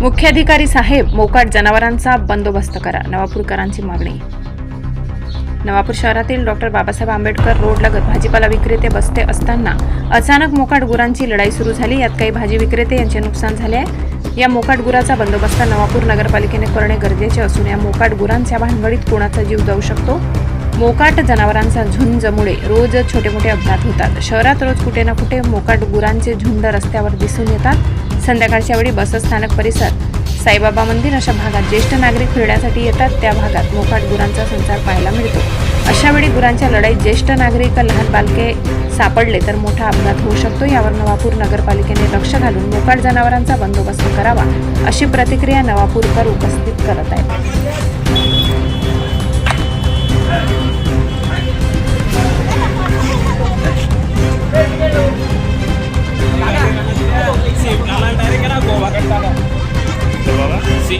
मुख्याधिकारी साहेब, मोकाट जनावरांचा बंदोबस्त करा, नवापूरकरांची मागणी। नवापूर शहरातील डॉक्टर बाबासाहेब आंबेडकर रोडलगत भाजीपाला विक्रेते बसते असताना अचानक मोकाट गुरांची लढाई सुरू झाली। यात काही भाजी विक्रेते यांचे नुकसान झाले आहे। या मोकाट गुराचा बंदोबस्त नवापूर नगरपालिकेने करणे गरजेचे असून या मोकाट गुरांच्या भानगडीत कोणाचा जीव जाऊ शकतो। मोकाट जनावरांचा झुंजमुळे रोज छोटे मोठे अपघात होतात। शहरात रोज कुठे ना कुठे मोकाट गुरांचे झुंड रस्त्यावर दिसून येतात। संध्याकाळच्या वेळी बसस्थानक परिसर, साईबाबा मंदिर अशा भागात ज्येष्ठ नागरिक फिरण्यासाठी येतात। त्या भागात मोकाट गुरांचा संचार पाहायला मिळतो। अशा वेळी गुरांच्या लढाईत ज्येष्ठ नागरिक, लहान बालके सापडले तर मोठा अपघात होऊ शकतो। यावर नवापूर नगरपालिकेने लक्ष घालून मोकाट जनावरांचा बंदोबस्त करावा, अशी प्रतिक्रिया नवापूरकर उपस्थित करत आहेत।